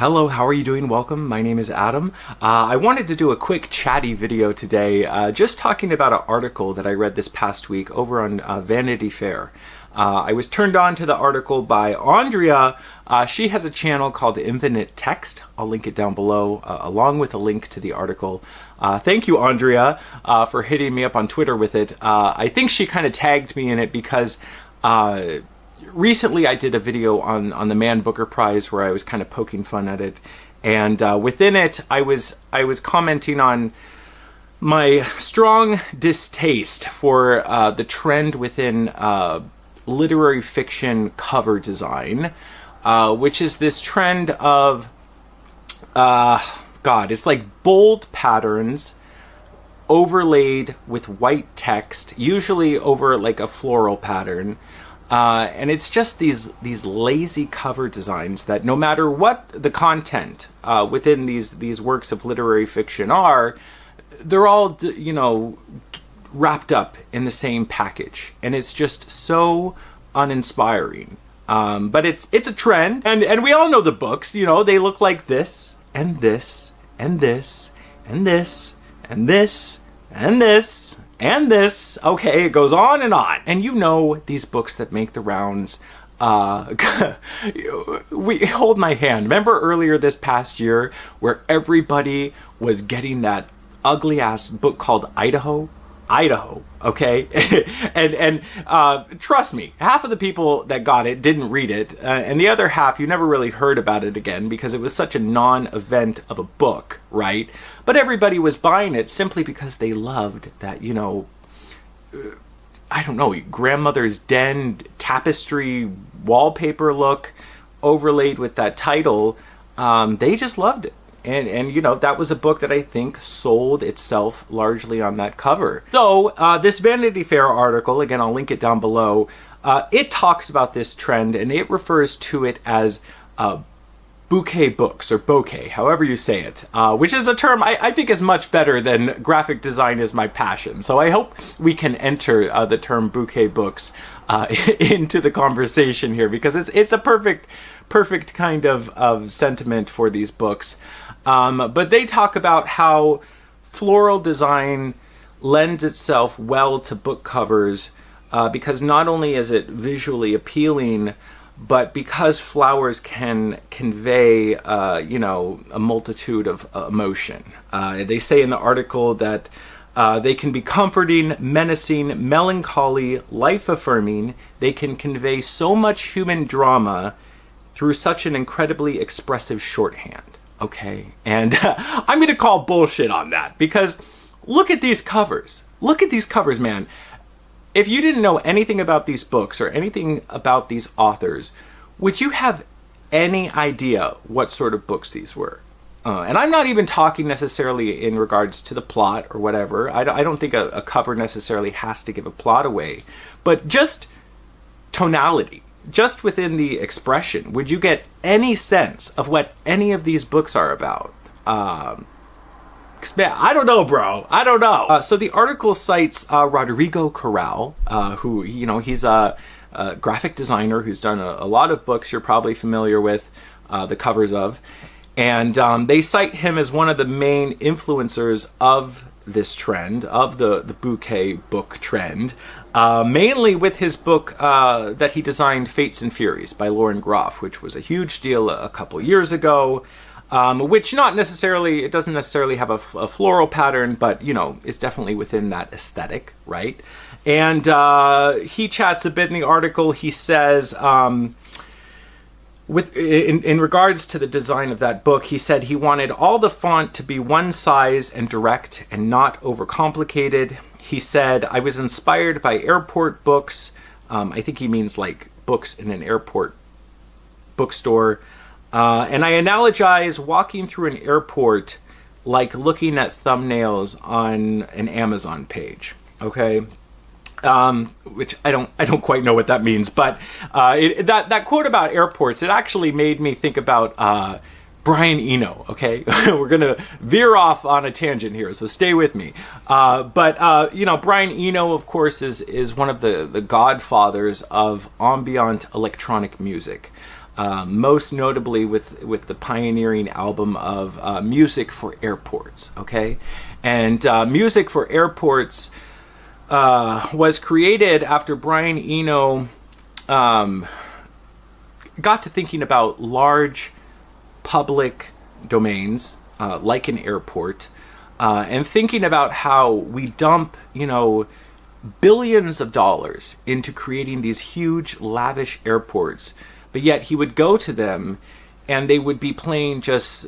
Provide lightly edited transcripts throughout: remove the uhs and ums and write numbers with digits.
Hello, how are you doing? Welcome. My name is Adam. I wanted to do a quick chatty video today, just talking about an article that I read this past week over on Vanity Fair. I was turned on to the article by Andrea. She has a channel called Infinite Text. I'll link it down below, along with a link to the article. Thank you, Andrea, for hitting me up on Twitter with it. I think she kind of tagged me in it because recently I did a video on the Man Booker Prize where I was kind of poking fun at it, and within it I was commenting on my strong distaste for the trend within literary fiction cover design, which is this trend of it's like bold patterns overlaid with white text, usually over like a floral pattern. And it's just these lazy cover designs that no matter what the content within these works of literary fiction are, they're all, wrapped up in the same package. And it's just so uninspiring. But it's a trend. And we all know the books, they look like this, and this, and this, and this, and this, and this, and this. Okay, it goes on. And these books that make the rounds, we hold my hand. Remember earlier this past year where everybody was getting that ugly ass book called Idaho, okay? and trust me, half of the people that got it didn't read it, and the other half, you never really heard about it again because it was such a non-event of a book, right? But everybody was buying it simply because they loved that, grandmother's den tapestry wallpaper look overlaid with that title. They just loved it. And that was a book that I think sold itself largely on that cover. So this Vanity Fair article, again, I'll link it down below, it talks about this trend and it refers to it as bouquet books, or bouquet, however you say it, which is a term I think is much better than graphic design is my passion. So I hope we can enter the term bouquet books into the conversation here, because it's a perfect kind of sentiment for these books. But they talk about how floral design lends itself well to book covers because not only is it visually appealing, but because flowers can convey, a multitude of emotion. They say in the article that they can be comforting, menacing, melancholy, life-affirming. They can convey so much human drama through such an incredibly expressive shorthand. Okay, and I'm going to call bullshit on that, because look at these covers. Look at these covers, man. If you didn't know anything about these books or anything about these authors, would you have any idea what sort of books these were? And I'm not even talking necessarily in regards to the plot or whatever. I don't think a cover necessarily has to give a plot away, but just tonality. Just within the expression, would you get any sense of what any of these books are about? I don't know, bro. I don't know. So the article cites Rodrigo Corral, who, he's a graphic designer who's done a lot of books you're probably familiar with the covers of. And they cite him as one of the main influencers of this trend, of the bouquet book trend, mainly with his book that he designed, Fates and Furies by Lauren Groff, which was a huge deal a couple years ago, which it doesn't necessarily have a floral pattern, but, is definitely within that aesthetic, right? And he chats a bit in the article. He says, in regards to the design of that book, he said he wanted all the font to be one size and direct and not overcomplicated. He said, I was inspired by airport books. I think he means like books in an airport bookstore. And I analogize walking through an airport like looking at thumbnails on an Amazon page. Okay. Which I don't quite know what that means, but that quote about airports, it actually made me think about Brian Eno. Okay, we're gonna veer off on a tangent here, so stay with me. But Brian Eno, of course, is one of the godfathers of ambient electronic music. most notably with the pioneering album of Music for Airports, okay? And Music for Airports was created after Brian Eno got to thinking about large public domains, like an airport, and thinking about how we dump, billions of dollars into creating these huge, lavish airports, but yet he would go to them and they would be playing just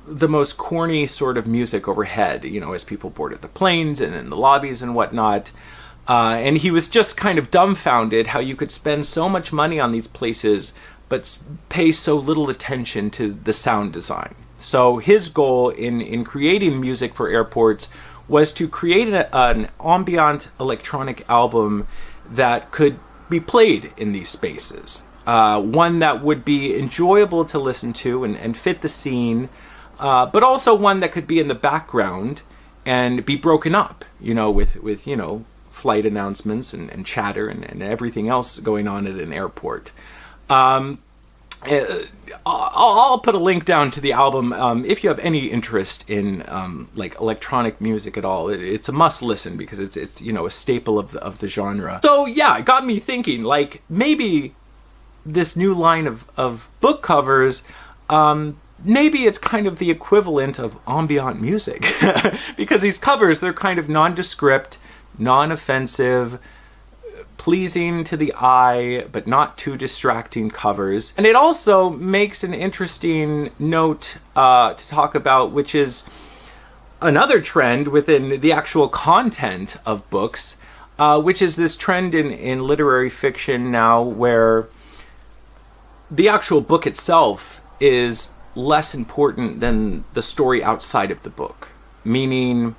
the most corny sort of music overhead, as people boarded the planes and in the lobbies and whatnot. And he was just kind of dumbfounded how you could spend so much money on these places but pay so little attention to the sound design. So his goal in creating Music for Airports was to create an ambient electronic album that could be played in these spaces. One that would be enjoyable to listen to and fit the scene, but also one that could be in the background and be broken up, with flight announcements and chatter and everything else going on at an airport. I'll put a link down to the album if you have any interest in like electronic music at all. It's a must listen because it's a staple of the genre. So yeah, it got me thinking, like, maybe this new line of book covers, maybe it's kind of the equivalent of ambient music because these covers, they're kind of nondescript, non-offensive, pleasing to the eye, but not too distracting covers. And it also makes an interesting note to talk about, which is another trend within the actual content of books, which is this trend in literary fiction now where the actual book itself is less important than the story outside of the book. Meaning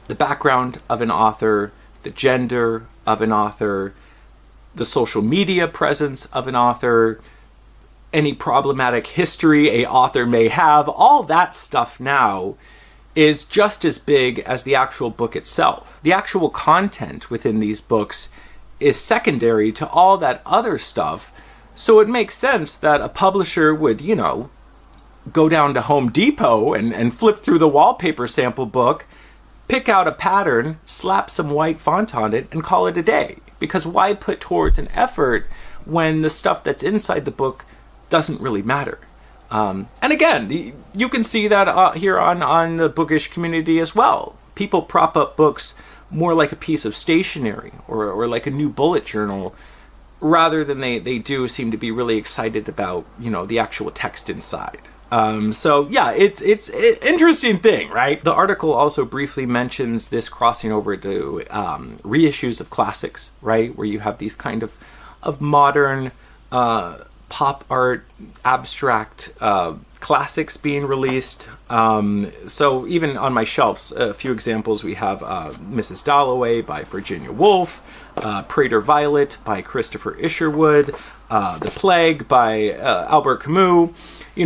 the background of an author, the gender of an author, the social media presence of an author, any problematic history a author may have, all that stuff now is just as big as the actual book itself. The actual content within these books is secondary to all that other stuff, so it makes sense that a publisher would, go down to Home Depot and flip through the wallpaper sample book, pick out a pattern, slap some white font on it, and call it a day. Because why put towards an effort when the stuff that's inside the book doesn't really matter? And again, you can see that here on the bookish community as well. People prop up books more like a piece of stationery or like a new bullet journal, rather than they do seem to be really excited about, the actual text inside. So yeah, it's an interesting thing, right? The article also briefly mentions this crossing over to reissues of classics, right? Where you have these kind of modern pop art, abstract classics being released. So even on my shelves, a few examples, we have Mrs. Dalloway by Virginia Woolf, Prater Violet by Christopher Isherwood, The Plague by Albert Camus.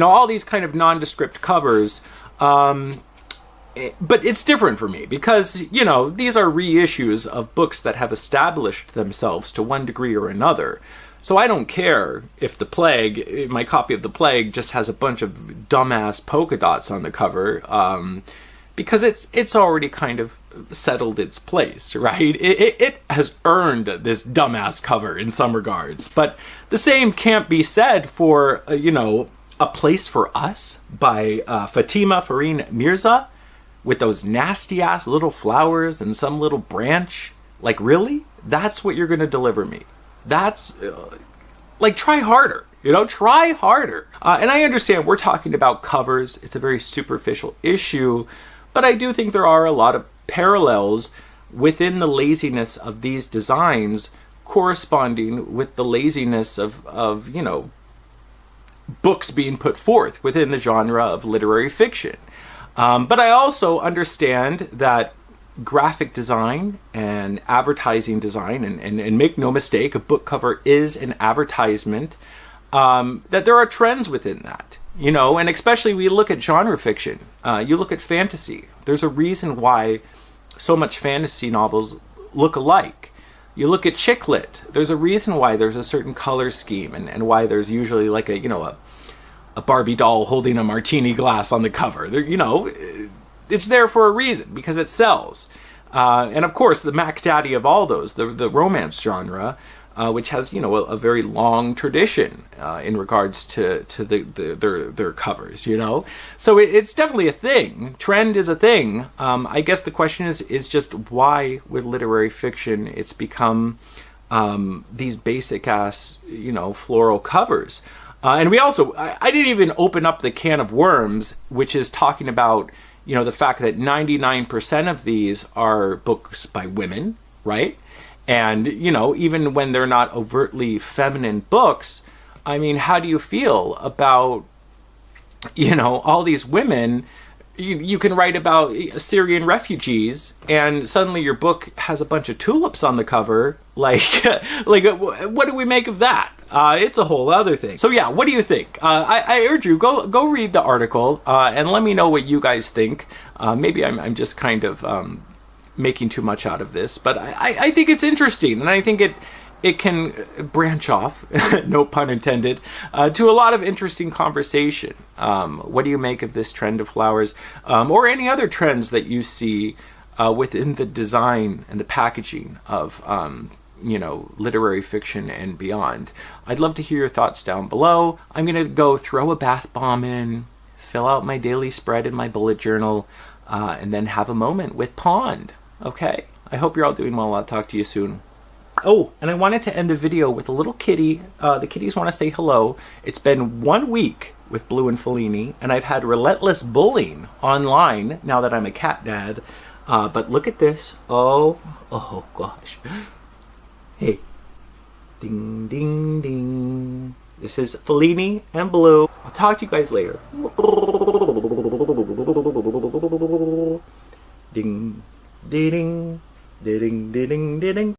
All these kind of nondescript covers. But it's different for me because, these are reissues of books that have established themselves to one degree or another. So I don't care if The Plague, my copy of The Plague, just has a bunch of dumbass polka dots on the cover, because it's already kind of settled its place, right? It has earned this dumbass cover in some regards. But the same can't be said for, A Place for Us by Fatima Farine Mirza with those nasty ass little flowers and some little branch. Like, really? That's what you're going to deliver me? That's try harder, try harder. And I understand we're talking about covers. It's a very superficial issue, but I do think there are a lot of parallels within the laziness of these designs corresponding with the laziness of books being put forth within the genre of literary fiction. But I also understand that graphic design and advertising design, and make no mistake, a book cover is an advertisement, that there are trends within that, and especially we look at genre fiction, you look at fantasy. There's a reason why so much fantasy novels look alike. You look at chick lit. There's a reason why there's a certain color scheme, and why there's usually like a Barbie doll holding a martini glass on the cover. There, it's there for a reason, because it sells. And of course, the Mac Daddy of all those, the romance genre, which has a very long tradition in regards to their covers. So it's definitely a thing. Trend is a thing. I guess the question is just why with literary fiction it's become these basic ass floral covers. And we also, I didn't even open up the can of worms, which is talking about the fact that 99% of these are books by women, right? And, even when they're not overtly feminine books, I mean, how do you feel about, all these women? You can write about Syrian refugees, and suddenly your book has a bunch of tulips on the cover. Like what do we make of that? It's a whole other thing. So yeah, what do you think? I urge you, go read the article and let me know what you guys think. Maybe I'm just kind of making too much out of this, but I think it's interesting, and I think it can branch off, no pun intended, to a lot of interesting conversation. What do you make of this trend of flowers, or any other trends that you see within the design and the packaging of literary fiction and beyond? I'd love to hear your thoughts down below. I'm gonna go throw a bath bomb in, fill out my daily spread in my bullet journal, and then have a moment with Pond. Okay, I hope you're all doing well. I'll talk to you soon. Oh, and I wanted to end the video with a little kitty. The kitties want to say hello. It's been 1 week with Blue and Fellini, and I've had relentless bullying online now that I'm a cat dad. But look at this. Oh gosh. Hey. Ding, ding, ding. This is Fellini and Blue. I'll talk to you guys later. Ding, ding, ding, ding, ding, ding, ding.